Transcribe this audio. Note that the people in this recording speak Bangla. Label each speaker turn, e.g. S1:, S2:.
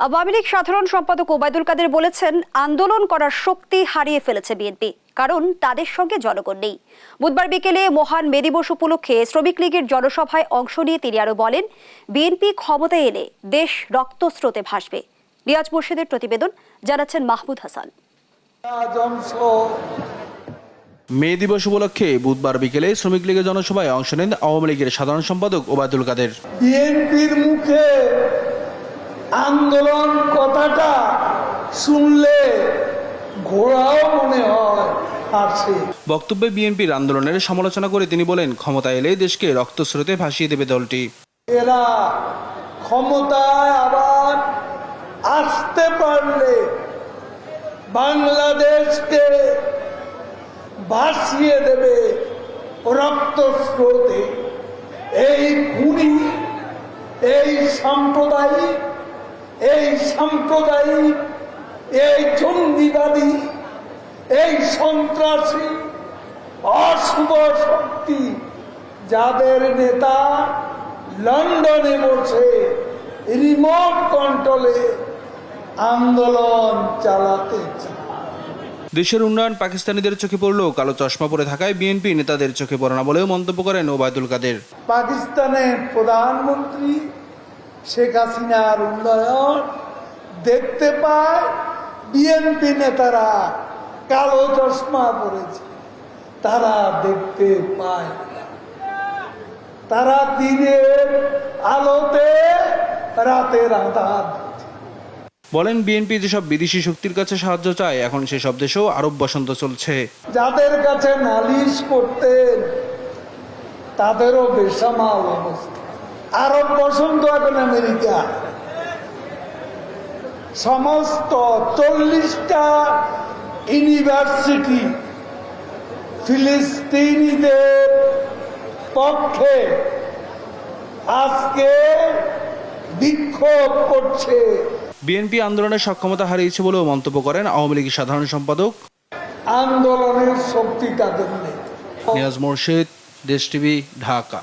S1: আওয়ামী লীগ সাধারণ সম্পাদক ওবায়দুল কাদের বলেছেন, আন্দোলন করার শক্তি হারিয়ে ফেলেছে বিএনপি, কারণ তাদের সঙ্গে জনগণ নেই। বুধবার বিকেলে মহান মে দিবস উপলক্ষে শ্রমিক লীগের জনসভায় অংশ নিয়ে তিনি আরো বলেন, বিএনপি ক্ষমতায় এলে দেশ রক্তস্রোতে ভাসবে। রিয়াজ মুর্শিদের প্রতিবেদন, জানাচ্ছেন মাহমুদ হাসান।
S2: মে দিবস উপলক্ষে বুধবার বিকেলে শ্রমিক লীগের জনসভায় অংশ নেন আওয়ামী লীগের সাধারণ সম্পাদক ওবায়দুল কাদের।
S3: বিএনপির মুখে আন্দোলন কথাটা শুনলে ঘোড়াও মনে হয় আছে।
S2: বক্তব্যে বিএনপির আন্দোলনের সমালোচনা করে তিনি বলেন, ক্ষমতা এলে দেশকে রক্তস্রোতে ভাসিয়ে দেবে দলটি।
S3: এরা ক্ষমতায় আবার আসতে পারলে বাংলাদেশকে ভাসিয়ে দেবে রক্তস্রোতে। এই খুনি, এই সাম্প্রদায়িক, এই জঙ্গিবাদী, এই সন্ত্রাসী অশুভ শক্তি, যাদের নেতা লন্ডনে বসে রিমোট কন্ট্রোলে আন্দোলন চালাতে চায়।
S2: দেশের উন্নয়ন পাকিস্তানিদের চোখে পড়লেও কালো চশমা পরে থাকায় বিএনপি নেতাদের চোখে পড়ে না বলেও মন্তব্য করেন ওবায়দুল কাদের।
S3: পাকিস্তানের প্রধানমন্ত্রী শেখ হাসিনার উন্নয়ন দেখতে পায়, বিএনপি নেতারা কালো চশমা পরেছে, তারা দেখতে পায়। তারা দিনের আলোতে রাতের আঁধার।
S2: বলেন, বিএনপি যেসব বিদেশি শক্তির কাছে সাহায্য চায়, এখন সেসব দেশেও আরব বসন্ত চলছে।
S3: যাদের কাছে নালিশ করতেন তাদেরও বেসামাল অবস্থা। আরব বসন্ত এখন আমেরিকা। সমস্ত 40টা ইউনিভার্সিটি ফিলিস্তিনিদের পক্ষে আজকে বিক্ষোভ করছে।
S2: বিএনপি আন্দোলনের সক্ষমতা হারিয়েছে বলেও মন্তব্য করেন আওয়ামী লীগের সাধারণ সম্পাদক।
S3: আন্দোলনের শক্তি তাদের নেই।
S2: রিয়াজ মুর্শিদ, দেশ টিভি, ঢাকা।